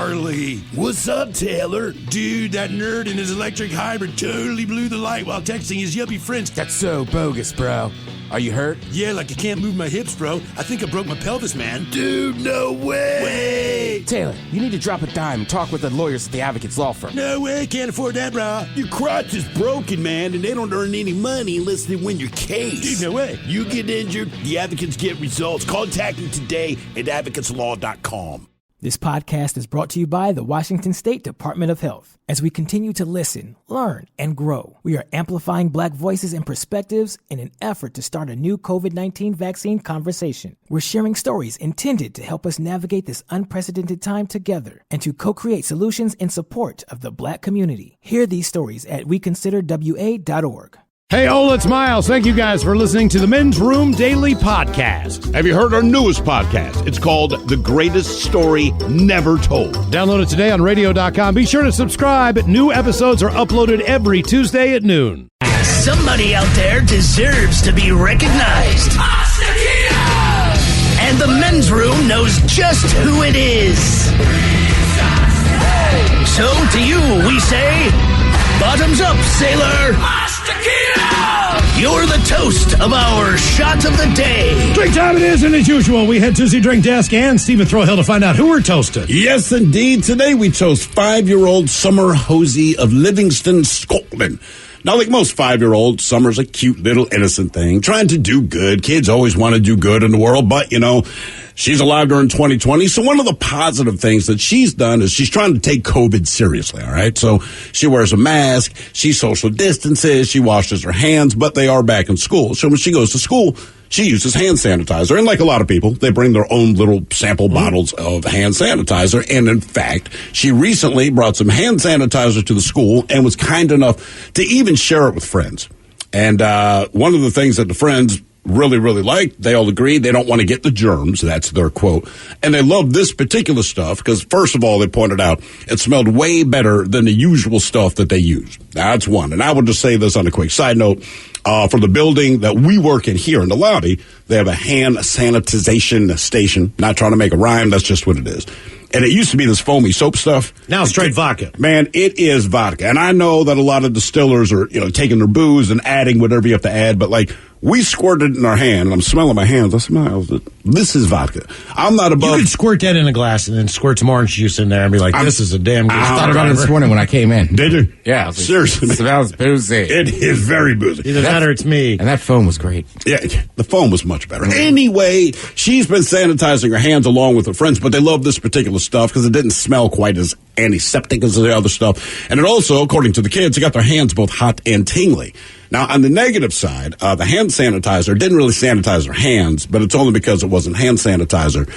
Charlie. What's up, Taylor? Dude, that nerd in his electric hybrid totally blew the light while texting his yuppie friends. That's so bogus, bro. Are you hurt? Yeah, like I can't move my hips, bro. I think I broke my pelvis, man. Dude, no way. Taylor, you need to drop a dime and talk with the lawyers at the Advocates Law Firm. No way, can't afford that, bro. Your crotch is broken, man, and they don't earn any money unless they win your case. Dude, no way. You get injured, the advocates get results. Contact them today at advocateslaw.com. This podcast is brought to you by the Washington State Department of Health. As we continue to listen, learn, and grow, we are amplifying Black voices and perspectives in an effort to start a new COVID-19 vaccine conversation. We're sharing stories intended to help us navigate this unprecedented time together and to co-create solutions in support of the Black community. Hear these stories at weconsiderwa.org. Hey, Ola, it's Miles. Thank you guys for listening to the Men's Room Daily Podcast. Have you heard our newest podcast? It's called The Greatest Story Never Told. Download it today on radio.com. Be sure to subscribe. New episodes are uploaded every Tuesday at noon. Somebody out there deserves to be recognized. And the Men's Room knows just who it is. So to you, we say, bottoms up, sailor. You're the toast of our shot of the day. Drink time it is, and as usual, we head to the drink desk and Stephen Throwhill to find out who we're toasting. Yes, indeed. Today we toast 5-year-old Summer Hosey of Livingston, Scotland. Now, like most 5-year-olds, Summer's a cute little innocent thing, trying to do good. Kids always want to do good in the world, but, you know, she's alive during 2020. So one of the positive things that she's done is she's trying to take COVID seriously, all right? So she wears a mask, she social distances, she washes her hands, but they are back in school. So when she goes to school, she uses hand sanitizer. And like a lot of people, they bring their own little sample bottles of hand sanitizer. And in fact, she recently brought some hand sanitizer to the school and was kind enough to even share it with friends. And one of the things that the friends really, really like, they all agree they don't want to get the germs. That's their quote. And they love this particular stuff because, first of all, they pointed out it smelled way better than the usual stuff that they use. That's one. And I would just say this on a quick side note. For the building that we work in here in the lobby, they have a hand sanitization station. Not trying to make a rhyme. That's just what it is. And it used to be this foamy soap stuff. Now straight vodka. Man, it is vodka. And I know that a lot of distillers are, you know, taking their booze and adding whatever you have to add. But, like, we squirted it in our hand, and I'm smelling my hands. I smell it. This is vodka. I'm not above. You could squirt that in a glass and then squirt some orange juice in there and be like, this is a damn good. I thought about it this morning when I came in. Did you? Yeah. Seriously. It smells boozy. It is very boozy. Either that or it's me. And that foam was great. Yeah, the foam was much better. Anyway, she's been sanitizing her hands along with her friends, but they love this particular stuff because it didn't smell quite as antiseptic as the other stuff. And it also, according to the kids, it got their hands both hot and tingly. Now, on the negative side, the hand sanitizer didn't really sanitize her hands, but it's only because it wasn't hand sanitizer.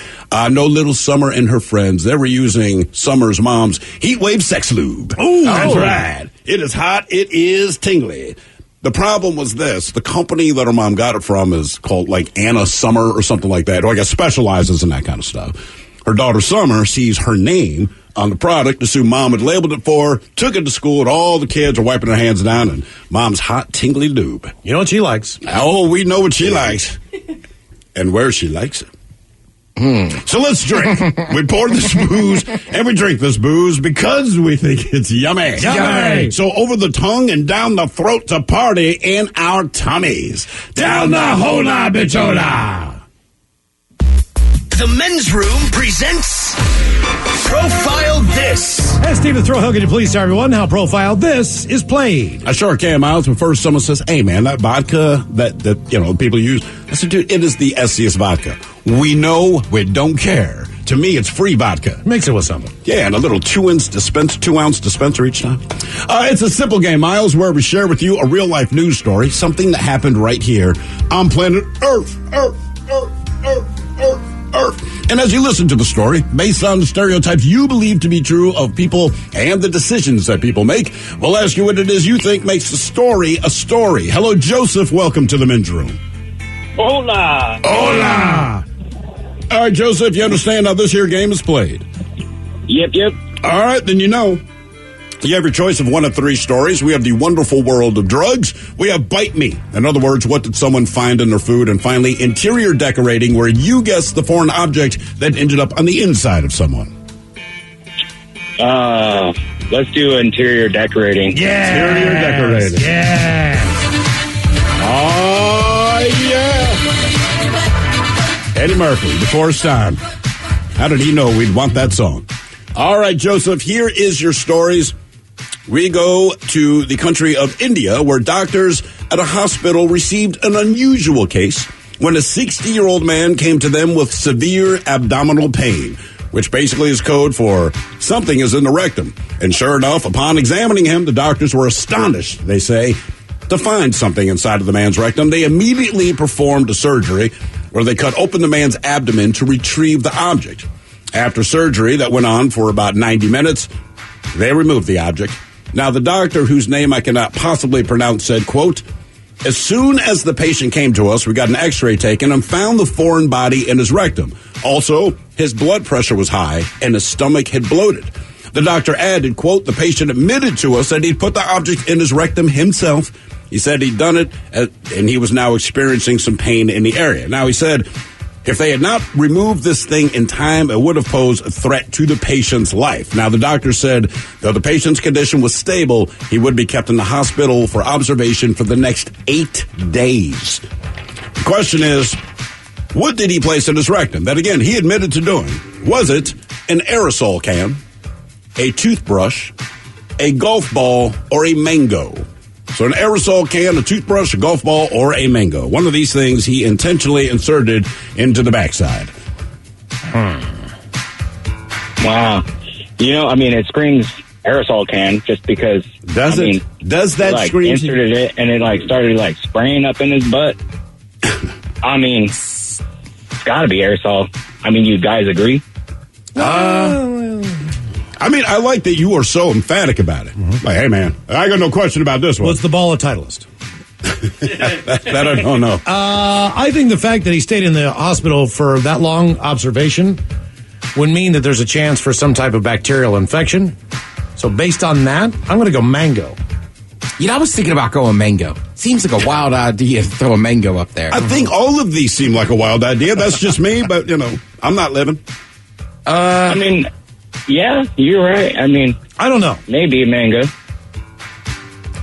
No little Summer and her friends, they were using Summer's mom's Heat Wave Sex Lube. Oh, that's right. It is hot. It is tingly. The problem was this. The company that her mom got it from is called, like, Anna Summer or something like that, or I guess specializes in that kind of stuff. Her daughter Summer sees her name on the product, assumed mom had labeled it for her, took it to school, and all the kids are wiping their hands down in mom's hot, tingly lube. You know what she likes. Oh, we know what she likes and where she likes it. So let's drink. We pour this booze and we drink this booze because we think it's yummy. Yummy. So over the tongue and down the throat to party in our tummies. Down the hola bichola. The Men's Room presents Profile This. Hey, Stephen Throwhill, can you please tell everyone how Profile This is played? I sure can, Miles. But first, someone says, "Hey, man, that vodka that you know people use." I said, "Dude, it is the SCS vodka. We know, we don't care. To me, it's free vodka. Mix it with something." Yeah, and a little 2-ounce dispenser each time. It's a simple game, Miles, where we share with you a real life news story, something that happened right here on planet Earth. And as you listen to the story, based on the stereotypes you believe to be true of people and the decisions that people make, we'll ask you what it is you think makes the story a story. Hello, Joseph. Welcome to the Men's Room. Hola. Hola. All right, Joseph, you understand how this here game is played? Yep. All right, then you know. You have your choice of one of 3 stories. We have the wonderful world of drugs. We have Bite Me. In other words, what did someone find in their food? And finally, interior decorating, where you guess the foreign object that ended up on the inside of someone. Let's do interior decorating. Yeah. Interior decorating. Yeah. Oh, yeah. Eddie Murphy, The Forest Time. How did he know we'd want that song? All right, Joseph, here is your stories. We go to the country of India, where doctors at a hospital received an unusual case when a 60-year-old man came to them with severe abdominal pain, which basically is code for something is in the rectum. And sure enough, upon examining him, the doctors were astonished, they say, to find something inside of the man's rectum. They immediately performed a surgery where they cut open the man's abdomen to retrieve the object. After surgery that went on for about 90 minutes, they removed the object. Now, the doctor, whose name I cannot possibly pronounce, said, quote, "As soon as the patient came to us, we got an x-ray taken and found the foreign body in his rectum. Also, his blood pressure was high and his stomach had bloated." The doctor added, quote, "The patient admitted to us that he'd put the object in his rectum himself. He said he'd done it and he was now experiencing some pain in the area." Now, he said, if they had not removed this thing in time, it would have posed a threat to the patient's life. Now, the doctor said, though the patient's condition was stable, he would be kept in the hospital for observation for the next 8 days. The question is, what did he place in his rectum? That, again, he admitted to doing. Was it an aerosol can, a toothbrush, a golf ball, or a mango? So an aerosol can, a toothbrush, a golf ball, or a mango. One of these things he intentionally inserted into the backside. Wow. It screams aerosol can just because. Does that scream? Inserted it and it started spraying up in his butt. It's got to be aerosol. You guys agree? I like that you are so emphatic about it. Mm-hmm. Like, hey, man, I got no question about this one. What's the ball of Titleist? that I don't know. I think the fact that he stayed in the hospital for that long observation would mean that there's a chance for some type of bacterial infection. So based on that, I'm going to go mango. I was thinking about going mango. Seems like a wild idea to throw a mango up there. I think all of these seem like a wild idea. That's just me, but, I'm not living. Yeah, you're right. I don't know. Maybe a mango.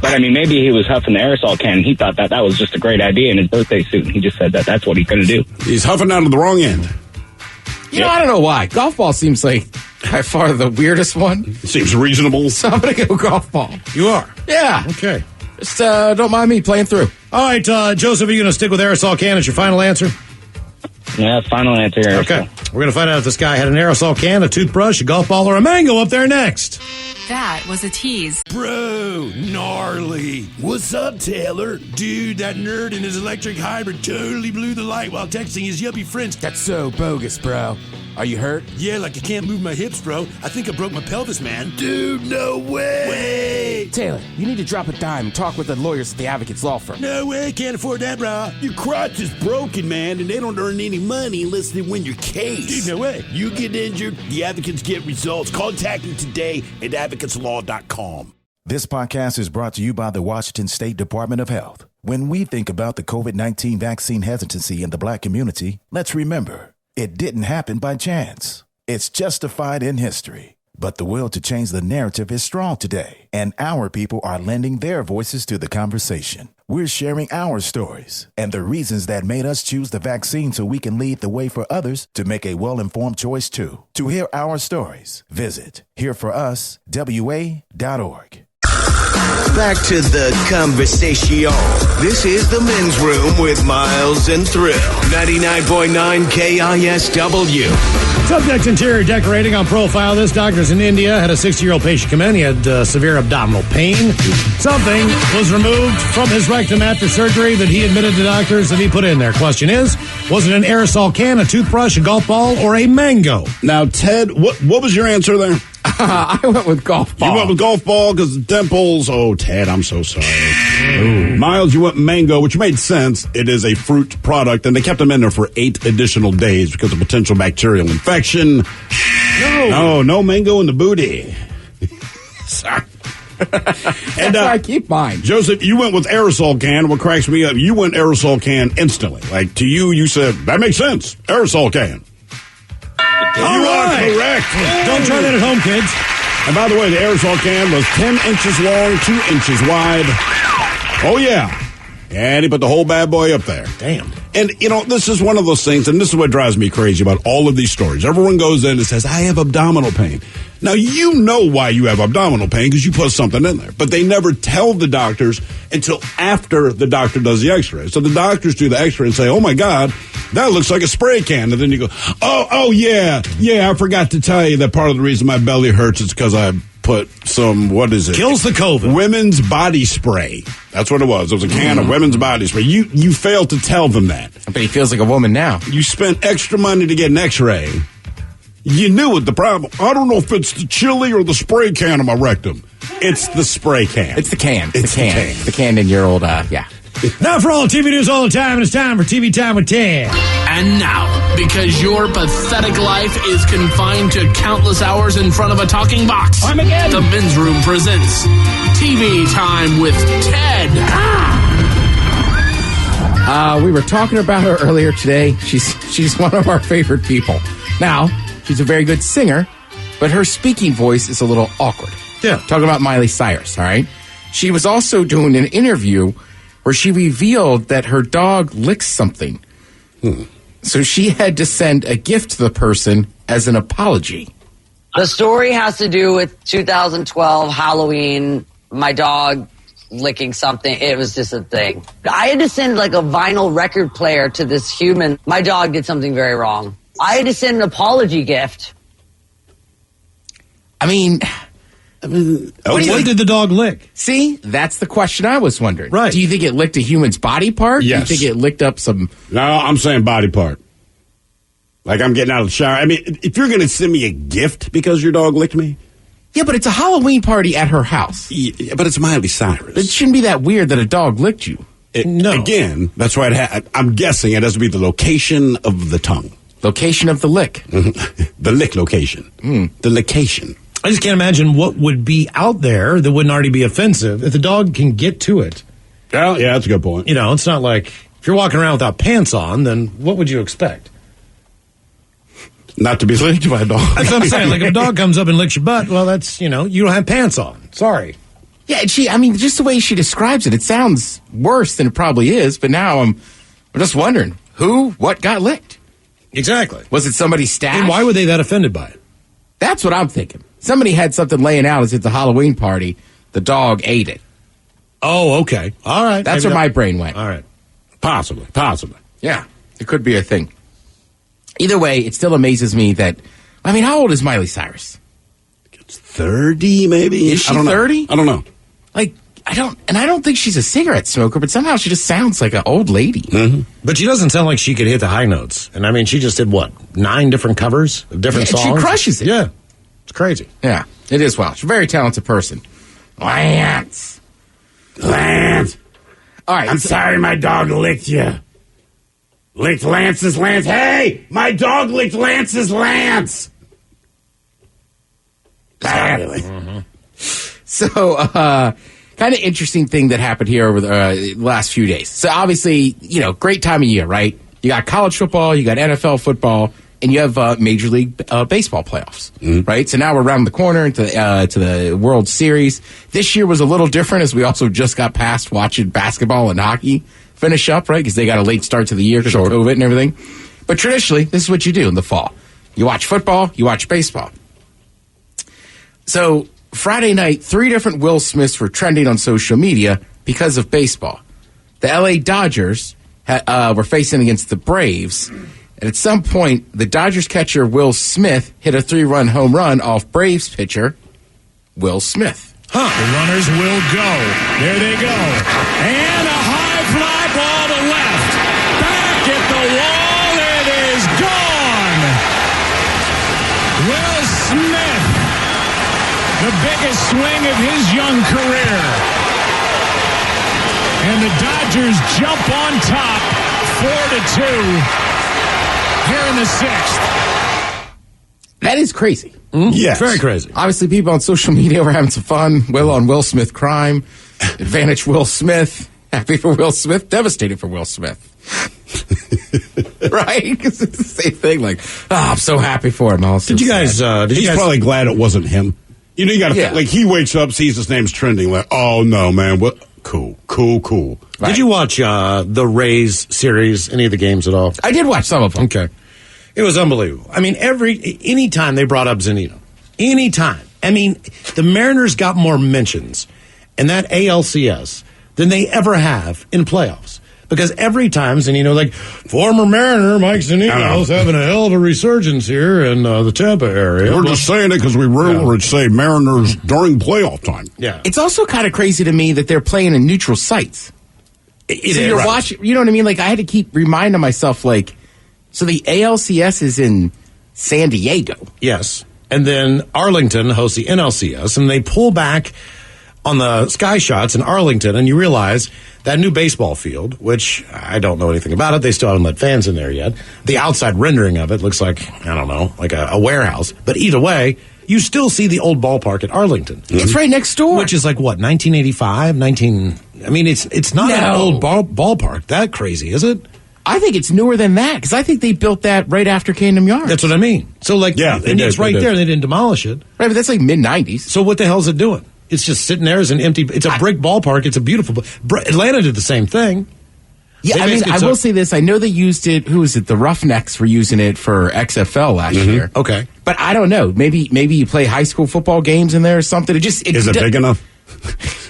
But, maybe he was huffing the aerosol can and he thought that was just a great idea in his birthday suit. And he just said that's what he's going to do. He's huffing out of the wrong end. I don't know why. Golf ball seems like by far the weirdest one. Seems reasonable. So I'm going to go golf ball. You are? Yeah. Okay. Just don't mind me playing through. All right, Joseph, are you going to stick with aerosol can as your final answer? Yeah, final answer. Aerosol. Okay. We're going to find out if this guy had an aerosol can, a toothbrush, a golf ball, or a mango up there next. That was a tease. Bro, gnarly. What's up, Taylor? Dude, that nerd in his electric hybrid totally blew the light while texting his yuppie friends. That's so bogus, bro. Are you hurt? Yeah, I can't move my hips, bro. I think I broke my pelvis, man. Dude, no way. Taylor, you need to drop a dime and talk with the lawyers at the Advocates Law Firm. No way, can't afford that, bro. Your crotch is broken, man, and they don't earn any money unless they win your case. Dude, no way. You get injured, the advocates get results. Contact them today at advocateslaw.com. This podcast is brought to you by the Washington State Department of Health. When we think about the COVID-19 vaccine hesitancy in the Black community, let's remember, it didn't happen by chance. It's justified in history. But the will to change the narrative is strong today, and our people are lending their voices to the conversation. We're sharing our stories and the reasons that made us choose the vaccine so we can lead the way for others to make a well-informed choice too. To hear our stories, visit hereforuswa.org. Back to the conversation. This is the men's room with Miles and Thrill. 99.9 KISW. Subject interior decorating on profile. This doctor's in India. Had a 60-year-old patient come in. He had severe abdominal pain. Something was removed from his rectum after surgery that he admitted to doctors that he put in there. Question is, was it an aerosol can, a toothbrush, a golf ball, or a mango? Now, Ted, what was your answer there? I went with golf ball. You went with golf ball because dimples. Oh, Ted, I'm so sorry. Ooh. Miles, you went mango, which made sense. It is a fruit product, and they kept them in there for 8 additional days because of potential bacterial infection. No mango in the booty. Sorry. And I keep mine. Joseph, you went with aerosol can. What cracks me up, you went aerosol can instantly. Like, to you, you said, that makes sense. Aerosol can. You are correct. Don't try that at home, kids. And by the way, the aerosol can was 10 inches long, 2 inches wide. Oh, yeah. And he put the whole bad boy up there. Damn. And, this is one of those things, and this is what drives me crazy about all of these stories. Everyone goes in and says, I have abdominal pain. Now, you know why you have abdominal pain because you put something in there. But they never tell the doctors until after the doctor does the x-ray. So the doctors do the x-ray and say, oh, my God, that looks like a spray can. And then you go, oh, yeah, I forgot to tell you that part of the reason my belly hurts is because I put some, what is it? Kills the COVID. Women's body spray. That's what it was. It was a can of women's body spray. You failed to tell them that. But he feels like a woman now. You spent extra money to get an x-ray. You knew what the problem. I don't know if it's the chili or the spray can in my rectum. It's the spray can. It's the can. It's the can. The can in your old, yeah. Now for all TV news all the time, it's time for TV Time with Ted. And now, because your pathetic life is confined to countless hours in front of a talking box, the Men's Room presents TV Time with Ted. We were talking about her earlier today. She's one of our favorite people. Now, she's a very good singer, but her speaking voice is a little awkward. Yeah. Talking about Miley Cyrus, all right? She was also doing an interview where she revealed that her dog licks something. So she had to send a gift to the person as an apology. The story has to do with 2012 Halloween, my dog licking something. It was just a thing. I had to send like a vinyl record player to this human. My dog did something very wrong. I had to send an apology gift. I mean, what did the dog lick? See, that's the question I was wondering. Right. Do you think it licked a human's body part? Yes. Do you think it licked up some... No, I'm saying body part. Like I'm getting out of the shower. I mean, if you're going to send me a gift because your dog licked me. Yeah, but it's a Halloween party at her house. Yeah, but it's Miley Cyrus. It shouldn't be that weird that a dog licked you. No. Again, that's why I'm guessing it has to be the location of the tongue. Location of the lick. The lick location. The location. I just can't imagine what would be out there that wouldn't already be offensive if the dog can get to it. Well, yeah, that's a good point. It's not like if you're walking around without pants on, then what would you expect? Not to be licked by a dog. That's what I'm saying. Like if a dog comes up and licks your butt, well, that's, you don't have pants on. Sorry. Yeah, just the way she describes it, it sounds worse than it probably is, but now I'm just wondering, what got licked? Exactly. Was it somebody's stash? And why were they that offended by it? That's what I'm thinking. Somebody had something laying out as it's a Halloween party. The dog ate it. Oh, okay. All right. That's where my brain went. All right. Possibly. Yeah, it could be a thing. Either way, it still amazes me that, how old is Miley Cyrus? It's 30, maybe? Is she 30? I don't know. I don't think she's a cigarette smoker, but somehow she just sounds like an old lady. Mm-hmm. But she doesn't sound like she could hit the high notes. And she just did 9 different covers of different songs? She crushes it. Yeah. It's crazy. Yeah, it is. Well, she's a very talented person. Lance. All right. I'm sorry my dog licked you. Licked Lance's Lance. Hey, my dog licked Lance's Lance. So, kind of interesting thing that happened here over the last few days. So, obviously, great time of year, right? You got college football, you got NFL football, and you have Major League Baseball playoffs, right? So now we're around the corner to the World Series. This year was a little different as we also just got past watching basketball and hockey finish up, right? Because they got a late start to the year because of COVID and everything. But traditionally, this is what you do in the fall. You watch football, you watch baseball. So Friday night, 3 different Will Smiths were trending on social media because of baseball. The LA Dodgers were facing against the Braves. And at some point, the Dodgers catcher Will Smith hit a 3-run home run off Braves pitcher Will Smith. The runners will go. There they go. And a high fly ball to left. Back at the wall. It is gone. Will Smith. The biggest swing of his young career. And the Dodgers jump on top 4-2. Here in the 6th. That is crazy. Yes. Very crazy. Obviously, people on social media were having some fun. Will on Will Smith crime. Advantage Will Smith. Happy for Will Smith. Devastated for Will Smith. Right? Because it's the same thing. I'm so happy for him. He's probably glad it wasn't him. You know, you got to like he wakes up, sees his name's trending, like, oh no, man, what? Cool. Right. Did you watch the Rays series? Any of the games at all? I did watch some of them. Okay, it was unbelievable. I mean, any time they brought up Zunino, anytime. I mean, the Mariners got more mentions in that ALCS than they ever have in playoffs. Because every time Zunino, like, former Mariner Mike Zunino's having a hell of a resurgence here in the Tampa area. We're just saying it because we rarely say Mariners during playoff time. Yeah. It's also kind of crazy to me that they're playing in neutral sites. So you're watching, you know what I mean? Like, I had to keep reminding myself, like, so the ALCS is in San Diego. Yes. And then Arlington hosts the NLCS, and they pull back on the sky shots in Arlington, and you realize that new baseball field, which I don't know anything about it, they still haven't let fans in there yet. The outside rendering of it looks like, I don't know, like a warehouse. But either way, you still see the old ballpark at Arlington. It's right next door. Which is like, what, 1985? I mean, it's not an old ballpark. That crazy, is it? I think it's newer than that, because I think they built that right after Kingdom Yards. That's what I mean. So, like, it's right there. They didn't demolish it. Right, but that's like mid-90s. So what the hell is it doing? It's just sitting there as an empty. It's a brick ballpark. It's a beautiful. Atlanta did the same thing. Yeah, I mean, I will say this. I know they used it. Who was it? The Roughnecks were using it for XFL last year. Okay, but I don't know. Maybe you play high school football games in there or something. Is it big enough?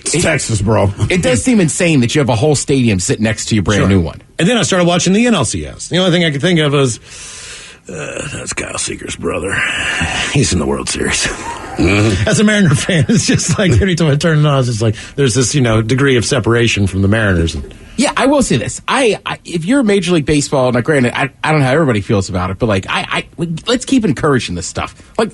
It's Texas, bro. It does seem insane that you have a whole stadium sitting next to your brand new one. And then I started watching the NLCS. The only thing I could think of was that's Kyle Seager's brother. He's in the World Series. As a Mariner fan, it's just like every time I turn it on, it's just like there's this degree of separation from the Mariners. Yeah, I will say this. I if you're Major League Baseball, now granted, I don't know how everybody feels about it, but like let's keep encouraging this stuff. Like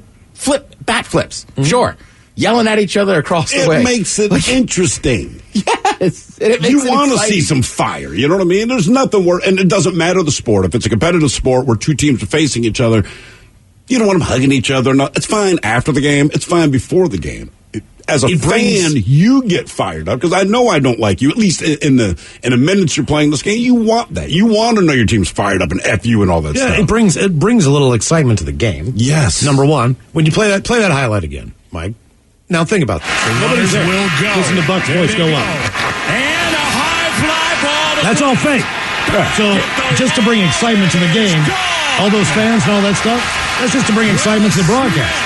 bat flips, sure. Yelling at each other across the way. It makes it interesting. Yes. You want to see some fire. You know what I mean? There's nothing worse, and it doesn't matter the sport. If it's a competitive sport where two teams are facing each other, you don't want them hugging each other. No, it's fine after the game. It's fine before the game. As a fan, you get fired up because I know I don't like you. At least in the minutes you're playing this game, you want that. You want to know your team's fired up and F you and all that stuff. It brings a little excitement to the game. Yes. Number one, when you play that highlight again, Mike. Now think about this. Nobody's there. Will go. Listen to Buck's voice go up. And a high fly ball. That's all fake. So just to bring excitement to the game, all those fans and all that stuff, that's just to bring excitement to the broadcast.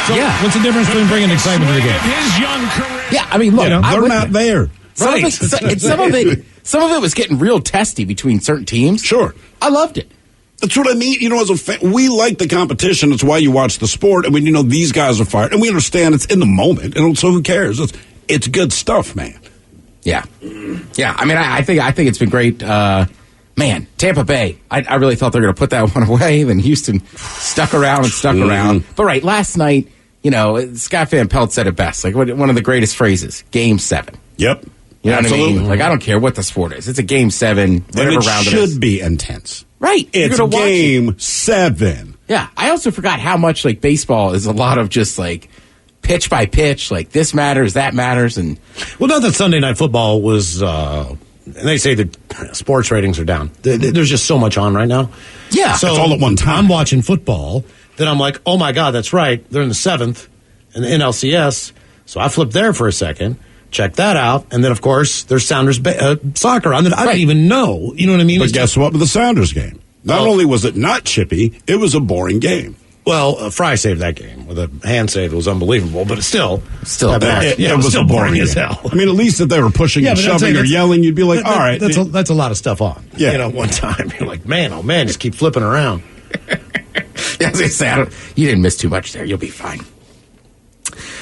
So what's the difference between bringing excitement to the game? His young career. Yeah, I mean, look, they're not there. Some of it was getting real testy between certain teams. Sure. I loved it. That's what I mean. As a fan, we like the competition. That's why you watch the sport. And when these guys are fired, and we understand it's in the moment, and so who cares? It's good stuff, man. Yeah. I mean, I think it's been great. Man, Tampa Bay. I really thought they were going to put that one away. Then Houston stuck around. But last night, Scott Van Pelt said it best. Like one of the greatest phrases: Game 7. Yep. You know what I mean? Like I don't care what the sport is. It's a Game 7. Whatever and it round should it is. Be intense. Right. It's Game 7. Yeah. I also forgot how much baseball is a lot of just pitch by pitch, this matters, that matters. And well, not that Sunday Night Football was, and they say that sports ratings are down. There's just so much on right now. Yeah. So it's all at one time. I'm watching football. Then I'm like, oh my God, that's right. They're in the 7th in the NLCS. So I flipped there for a second. Check that out. And then, of course, there's Sounders soccer on that I didn't even know. You know what I mean? But guess what with the Sounders game? Not only was it not chippy, it was a boring game. Well, Fry saved that game with a hand save. It was unbelievable, but it's still it was still boring as game. hell. I mean, at least if they were pushing and shoving or yelling, you'd be like, all right. That's a lot of stuff on. Yeah. One time. You're like, man, oh man, just keep flipping around. Yeah, as I say, you didn't miss too much there. You'll be fine.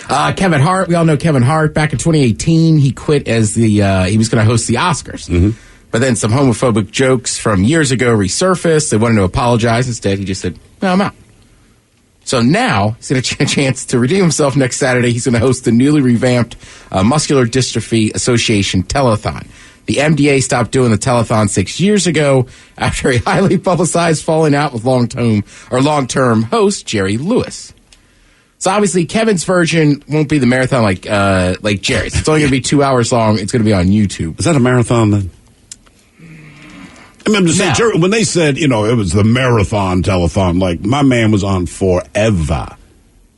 Kevin Hart, we all know Kevin Hart. Back in 2018, he quit as he was going to host the Oscars. Mm-hmm. But then some homophobic jokes from years ago resurfaced. They wanted to apologize. Instead, he just said, no, I'm out. So now he's going to get a chance to redeem himself next Saturday. He's going to host the newly revamped Muscular Dystrophy Association Telethon. The MDA stopped doing the telethon 6 years ago after a highly publicized falling out with long-term host Jerry Lewis. So obviously Kevin's version won't be the marathon like Jerry's. It's only going to be 2 hours long. It's going to be on YouTube. Is that a marathon then? I mean, I'm just saying, Jerry, when they said, it was the marathon telethon, my man was on forever.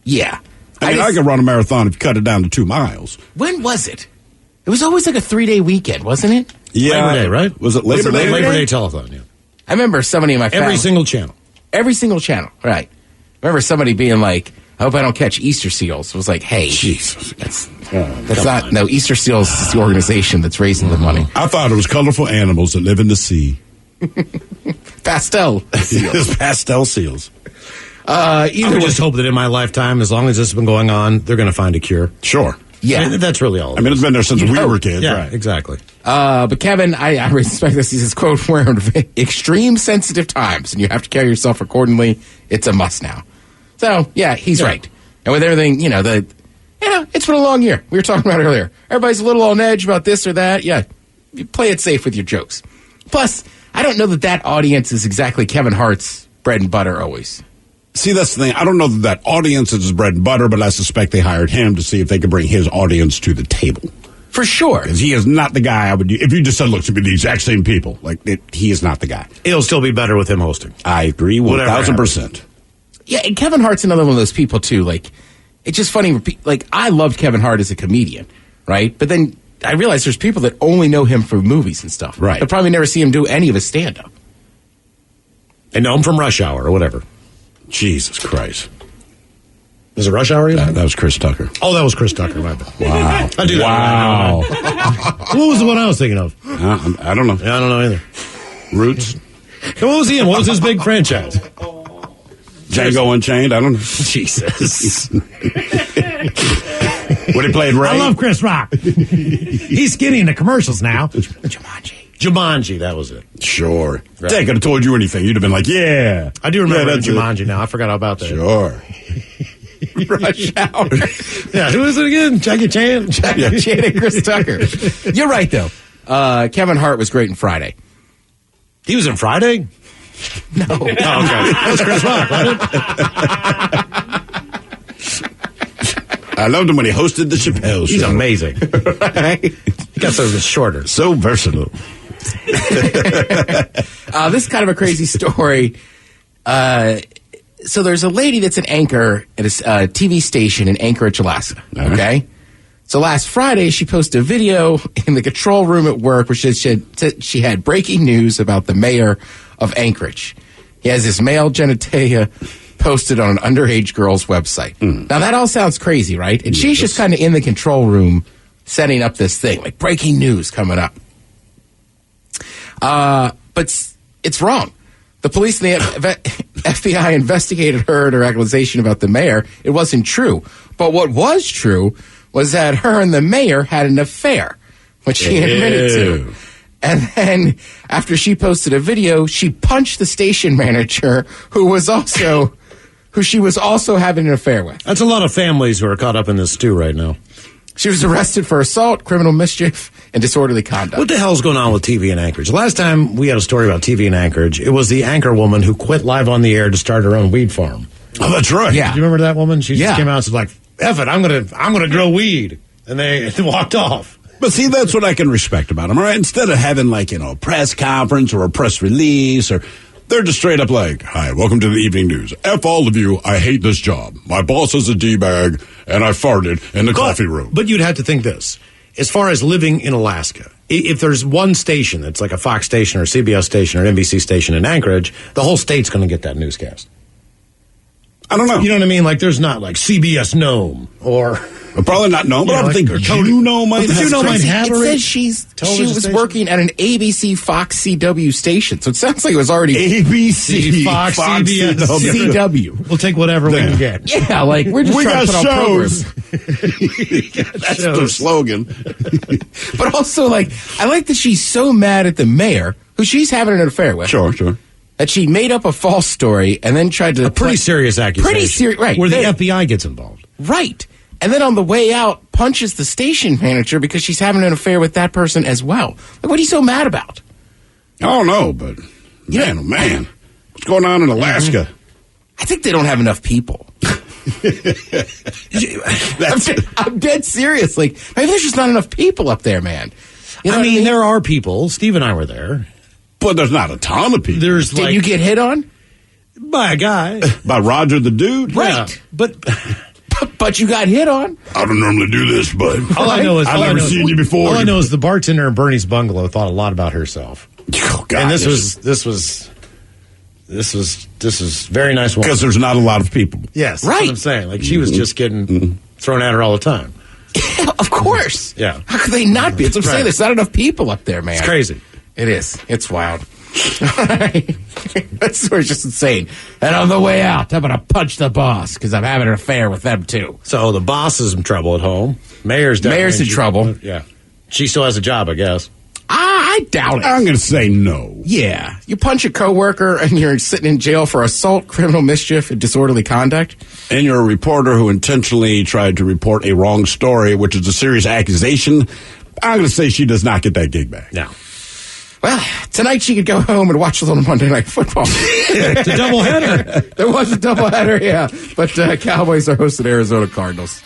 Yeah. I I could run a marathon if you cut it down to 2 miles. When was it? It was always like a 3-day weekend, wasn't it? Yeah. Labor Day, right? Was it Labor Day? Labor Day telethon, yeah. I remember somebody in my family. Every single channel. Every single channel, right. I remember somebody being like, I hope I don't catch Easter seals. It was like, hey. Jesus. That's not, no, Easter Seals is the organization that's raising the money. I thought it was colorful animals that live in the sea. Pastel seals. Pastel seals. I would just hope that in my lifetime, as long as this has been going on, they're going to find a cure. Sure. Yeah. I mean, that's really all. I mean, it's been there since we were kids. Yeah, right. exactly. But Kevin, I respect this. He says, quote, we're in extreme sensitive times, and you have to carry yourself accordingly. It's a must now. So, yeah, he's right. And with everything, it's been a long year. We were talking about it earlier. Everybody's a little on edge about this or that. Yeah, you play it safe with your jokes. Plus, I don't know that audience is exactly Kevin Hart's bread and butter always. See, that's the thing. I don't know that audience is his bread and butter, but I suspect they hired him to see if they could bring his audience to the table. For sure. Because he is not the guy I would... If you just said, look, to be the exact same people, he is not the guy. It'll still be better with him hosting. I agree 1,000%. Yeah, and Kevin Hart's another one of those people, too. Like, it's just funny. Like, I loved Kevin Hart as a comedian, right? But then I realized there's people that only know him for movies and stuff. Right. They'll probably never see him do any of his stand-up. And know him from Rush Hour or whatever. Jesus Christ. Was it Rush Hour? That was Chris Tucker. Oh, that was Chris Tucker. My bad. Wow. I do that. Wow. What was the one I was thinking of? I don't know. Yeah, I don't know either. Roots? What was he in? What was his big franchise? Django Unchained? I don't know. Jesus. When he played Ray? I love Chris Rock. He's skinny in the commercials now. Jumanji, that was it. Sure. Right. They could have told you anything. You'd have been like, yeah. I do remember that's Jumanji now. I forgot all about that. Sure. Rush Hour. Yeah, who is it again? Jackie Chan? Jackie Chan and Chris Tucker. You're right, though. Kevin Hart was great in Friday. He was in Friday? No. Oh, okay. That was Chris Rock, wasn't it? I loved him when he hosted the Chappelle Show. He's amazing. Right? He got so shorter. So versatile. This is kind of a crazy story. So there's a lady that's an anchor at a TV station in Anchorage, Alaska. Okay? So last Friday, she posted a video in the control room at work where she had breaking news about the mayor of Anchorage. He has his male genitalia posted on an underage girl's website. Now, that all sounds crazy, right? And she's just kind of in the control room setting up this thing, like breaking news coming up. But it's wrong. The police and the FBI investigated her and her accusation about the mayor. It wasn't true. But what was true was that her and the mayor had an affair, which she admitted to. And then after she posted a video, she punched the station manager who she was also having an affair with. That's a lot of families who are caught up in this stew right now. She was arrested for assault, criminal mischief, and disorderly conduct. What the hell's going on with TV in Anchorage? Last time we had a story about TV in Anchorage, it was the anchor woman who quit live on the air to start her own weed farm. Oh, that's right. Yeah. Do you remember that woman? She just came out and said, like, F it, I'm gonna grow weed. And they walked off. But see, that's what I can respect about them, all right? Instead of having, a press conference or a press release, they're just straight up like, hi, welcome to the evening news. F all of you, I hate this job. My boss is a D-bag, and I farted in the coffee room. But you'd have to think this. As far as living in Alaska, if there's one station that's like a Fox station or a CBS station or an NBC station in Anchorage, the whole state's going to get that newscast. I don't know. You know what I mean? Like, there's not like CBS Nome or... Probably not Nome, but I don't think Juno might have. Juno might have it says she was working at an ABC Fox CW station, so it sounds like it was already ABC Fox CBS CW. We'll take whatever we can get. Yeah, like we're just trying to put on programs. That's their slogan. But also, I like that she's so mad at the mayor, who she's having an affair with. Sure. That she made up a false story and then tried to... A pretty serious accusation. Pretty serious, right. Where the FBI gets involved. Right. And then on the way out, punches the station manager because she's having an affair with that person as well. What are you so mad about? I don't know, but man, oh man. What's going on in Alaska? I think they don't have enough people. I'm dead serious. Maybe there's just not enough people up there, man. You know I mean, there are people. Steve and I were there. But there's not a ton of people. Did you get hit on? By a guy. By Roger the Dude? Right. Yeah. But But you got hit on. I don't normally do this, but I've never seen you before. All I know is the bartender in Bernie's bungalow thought a lot about herself. Oh, God, and this was very nice woman. Because there's not a lot of people. Yes, right. That's what I'm saying. Like she was just getting thrown at her all the time. Yeah, of course. Yeah. How could they not be? It's what I'm saying. There's not enough people up there, man. It's crazy. It is. It's wild. That's just insane. And on the way out, I'm going to punch the boss because I'm having an affair with them, too. So the boss is in trouble at home. Mayor's in trouble. Yeah. She still has a job, I guess. I doubt it. I'm going to say no. Yeah. You punch a coworker and you're sitting in jail for assault, criminal mischief, and disorderly conduct. And you're a reporter who intentionally tried to report a wrong story, which is a serious accusation. I'm going to say she does not get that gig back. No. Well, tonight she could go home and watch a little Monday Night Football. It's a doubleheader. There was a doubleheader, yeah. But Cowboys are hosting Arizona Cardinals.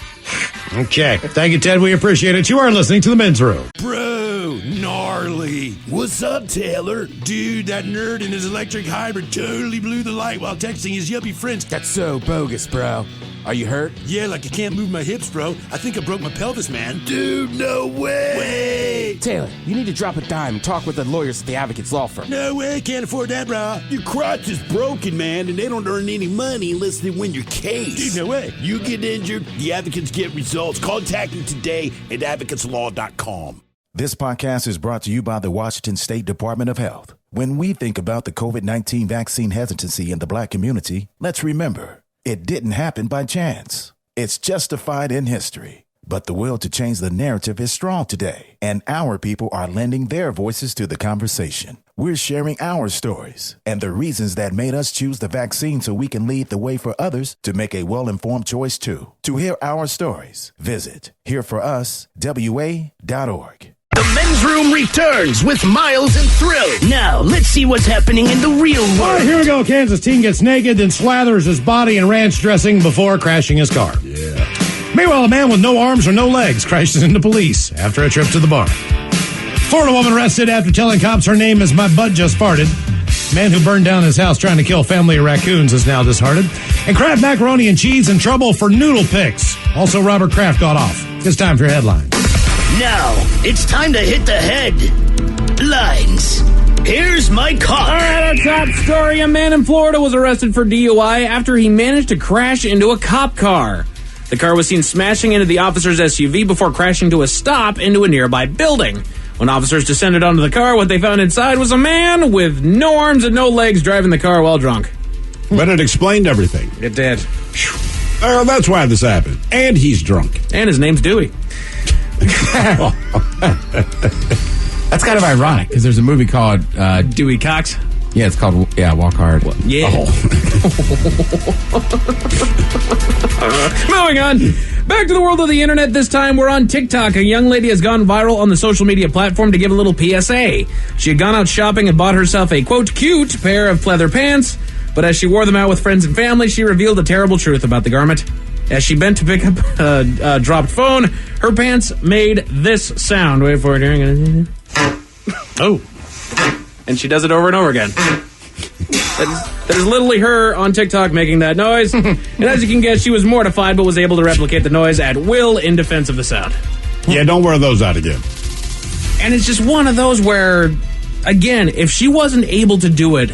Okay. Thank you, Ted. We appreciate it. You are listening to The Men's Room. Bro, gnarly. What's up, Taylor? Dude, that nerd in his electric hybrid totally blew the light while texting his yuppie friends. That's so bogus, bro. Are you hurt? Yeah, like I can't move my hips, bro. I think I broke my pelvis, man. Dude, no way. Taylor, you need to drop a dime and talk with the lawyers at the Advocates Law Firm. No way, can't afford that, bro. Your crotch is broken, man, and they don't earn any money unless they win your case. Dude, no way. You get injured, the advocates get results. Contact me today at advocateslaw.com. This podcast is brought to you by the Washington State Department of Health. When we think about the COVID-19 vaccine hesitancy in the Black community, let's remember, it didn't happen by chance. It's justified in history. But the will to change the narrative is strong today, and our people are lending their voices to the conversation. We're sharing our stories and the reasons that made us choose the vaccine so we can lead the way for others to make a well-informed choice too. To hear our stories, visit hereforuswa.org. The Men's Room returns with Miles and Thrill. Now, let's see what's happening in the real world. All right, here we go. Kansas teen gets naked, then slathers his body in ranch dressing before crashing his car. Yeah. Meanwhile, a man with no arms or no legs crashes into police after a trip to the bar. Florida woman arrested after telling cops her name is My Butt Just Farted. Man who burned down his house trying to kill family of raccoons is now disheartened. And Kraft macaroni and cheese in trouble for noodle picks. Also, Robert Kraft got off. It's time for your headlines. Now, it's time to hit the headlines. Here's my cop. All right, our top story. A man in Florida was arrested for DUI after he managed to crash into a cop car. The car was seen smashing into the officer's SUV before crashing to a stop into a nearby building. When officers descended onto the car, what they found inside was a man with no arms and no legs driving the car while drunk. But it explained everything. It did. That's why this happened. And he's drunk. And his name's Dewey. That's kind of ironic because there's a movie called Dewey Cox. Yeah, it's called Walk Hard. Yeah. Moving on. Back to the world of the internet. This time we're on TikTok. A young lady has gone viral on the social media platform to give a little PSA. She had gone out shopping and bought herself a, quote, cute pair of pleather pants. But as she wore them out with friends and family, she revealed a terrible truth about the garment. As she bent to pick up a dropped phone, her pants made this sound. Wait for it. Oh. And she does it over and over again. That is literally her on TikTok making that noise. And as you can guess, she was mortified, but was able to replicate the noise at will in defense of the sound. Yeah, don't wear those out again. And it's just one of those where, again, if she wasn't able to do it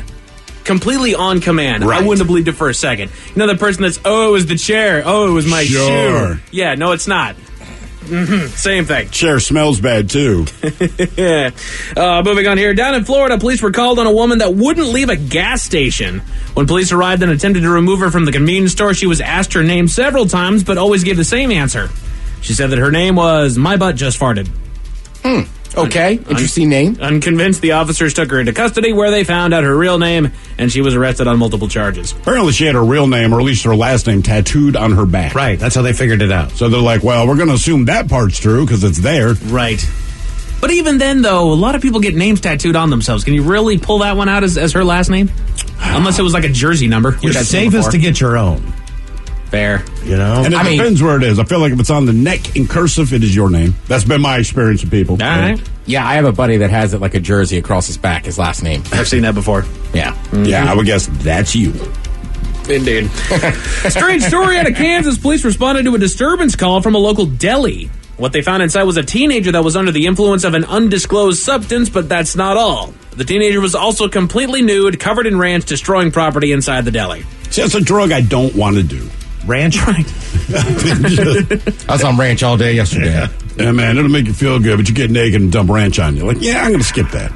completely on command, right, I wouldn't have believed it for a second. You know, the person that's, oh, it was the chair. Oh, it was my shoe. Yeah, no, it's not. Same thing. Chair smells bad, too. Moving on here. Down in Florida, police were called on a woman that wouldn't leave a gas station. When police arrived and attempted to remove her from the convenience store, she was asked her name several times, but always gave the same answer. She said that her name was My Butt Just Farted. Okay, interesting name. Unconvinced, the officers took her into custody where they found out her real name, and she was arrested on multiple charges. Apparently she had her real name, or at least her last name, tattooed on her back. Right, that's how they figured it out. So they're like, well, we're going to assume that part's true because it's there. Right. But even then, though, a lot of people get names tattooed on themselves. Can you really pull that one out as her last name? Unless it was like a jersey number. It's safest to get your own. Fair. You know? And it depends where it is. I feel like if it's on the neck in cursive, it is your name. That's been my experience with people. All right. Yeah, I have a buddy that has it like a jersey across his back, his last name. I've seen that before. Yeah. Yeah, I would guess that's you. Indeed. Strange story out of Kansas. Police responded to a disturbance call from a local deli. What they found inside was a teenager that was under the influence of an undisclosed substance, but that's not all. The teenager was also completely nude, covered in ranch, destroying property inside the deli. See, that's a drug I don't want to do. Ranch? Right. I was on ranch all day yesterday. Yeah, man, it'll make you feel good, but you get naked and dump ranch on you. Like, yeah, I'm going to skip that.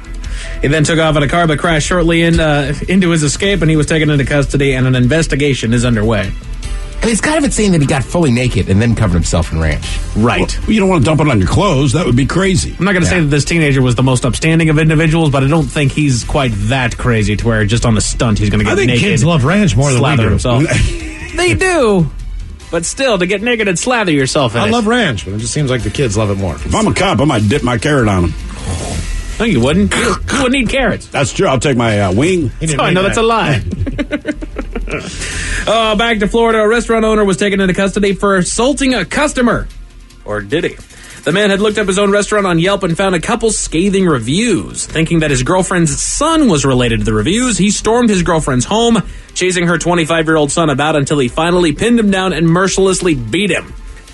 He then took off in a car but crashed shortly into his escape, and he was taken into custody, and an investigation is underway. And it's kind of insane that he got fully naked and then covered himself in ranch. Right. Well, you don't want to dump it on your clothes. That would be crazy. I'm not going to say that this teenager was the most upstanding of individuals, but I don't think he's quite that crazy to where just on a stunt he's going to get naked. I think kids love ranch more than we do. Himself. They do. But still, to get naked and slather yourself in I it. love ranch, but it just seems like the kids love it more. If I'm a cop, I might dip my carrot on them. No, you wouldn't. You wouldn't need carrots. That's true. I'll take my wing. So I know that's a lie. Back to Florida, a restaurant owner was taken into custody for assaulting a customer. Or did he? The man had looked up his own restaurant on Yelp and found a couple scathing reviews. Thinking that his girlfriend's son was related to the reviews, he stormed his girlfriend's home, chasing her 25-year-old son about until he finally pinned him down and mercilessly beat him.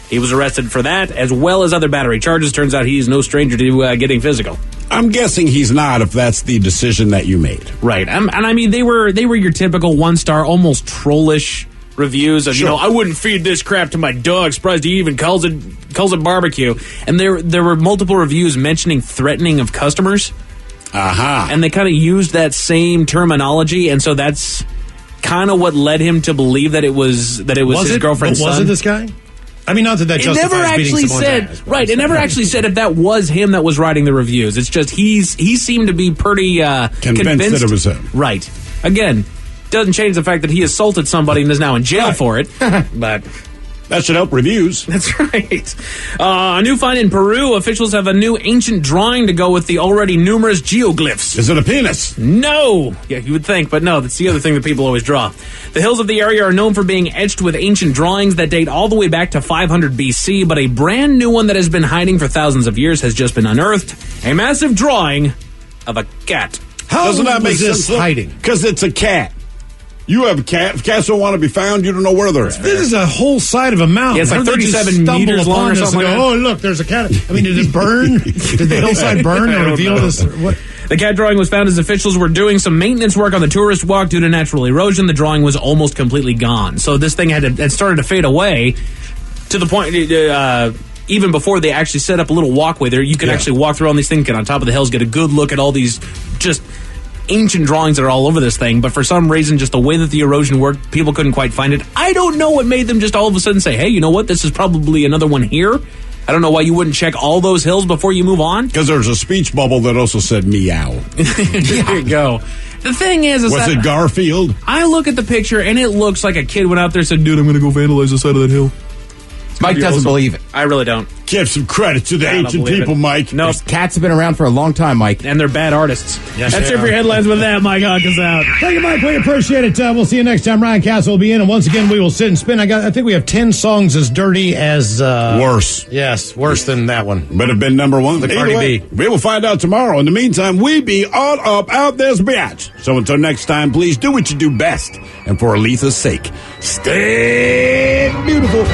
He was arrested for that, as well as other battery charges. Turns out he's no stranger to getting physical. I'm guessing he's not if that's the decision that you made. Right. And I mean, they were your typical one-star, almost trollish reviews of, Sure. I wouldn't feed this crap to my dog. Surprised he even calls it barbecue. And there were multiple reviews mentioning threatening of customers. Aha. And they kind of used that same terminology, and so that's kind of what led him to believe that it was his girlfriend's son. Was it this guy? I mean, not that It never actually said right. It never actually said if that was him that was writing the reviews. It's just he seemed to be pretty Convinced that it was him. Right. Again, doesn't change the fact that he assaulted somebody and is now in jail for it. But that should help reviews. That's right. A new find in Peru. Officials have a new ancient drawing to go with the already numerous geoglyphs. Is it a penis? No. Yeah, you would think, but no. That's the other thing that people always draw. The hills of the area are known for being etched with ancient drawings that date all the way back to 500 BC, but a brand new one that has been hiding for thousands of years has just been unearthed. A massive drawing of a cat. How doesn't that make sense? Hiding? Because it's a cat. You have a cat. If cats don't want to be found, you don't know where they're at. This is a whole side of a mountain. Yeah, it's like How did they just 37 stumble meters long upon or this something and like go, that? oh, look, there's a cat. I mean, did it burn? Did the hillside burn to reveal this? What? The cat drawing was found as officials were doing some maintenance work on the tourist walk due to natural erosion. The drawing was almost completely gone. So this thing had started to fade away to the point, even before they actually set up a little walkway there, you could actually walk through all these things, get on top of the hills, get a good look at all these just ancient drawings that are all over this thing. But for some reason, just the way that the erosion worked, people couldn't quite find it. I don't know what made them just all of a sudden say, hey, you know what? This is probably another one here. I don't know why you wouldn't check all those hills before you move on. Because there's a speech bubble that also said meow. There you go. The thing is Was it Garfield? I look at the picture and it looks like a kid went out there and said, dude, I'm going to go vandalize the side of that hill. Mike doesn't believe it. I really don't. Give some credit to the ancient people, Mike. No, Cats have been around for a long time, Mike. And they're bad artists. Yes, That's they it for are. your headlines with that. Mike Hawk is out. Thank you, Mike. We appreciate it. We'll see you next time. Ryan Castle will be in, and once again, we will sit and spin. I think we have 10 songs as dirty as worse. Yes, worse than that one. But have been number one. The Cardi Anyway, B. we will find out tomorrow. In the meantime, we be all up out this bitch. So until next time, please do what you do best. And for Aletha's sake, stay beautiful.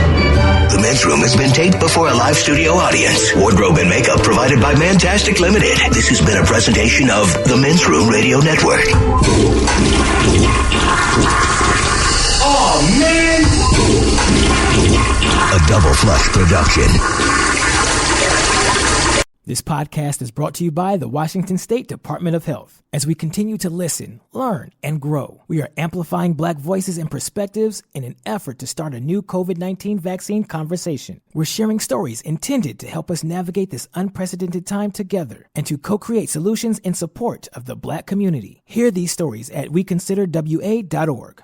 The Men's Room has been taped before a live studio audience. Wardrobe and makeup provided by Mantastic Limited. This has been a presentation of the Men's Room Radio Network. Oh, man! A Double Flush production. This podcast is brought to you by the Washington State Department of Health. As we continue to listen, learn, and grow, we are amplifying Black voices and perspectives in an effort to start a new COVID-19 vaccine conversation. We're sharing stories intended to help us navigate this unprecedented time together and to co-create solutions in support of the Black community. Hear these stories at weconsiderwa.org.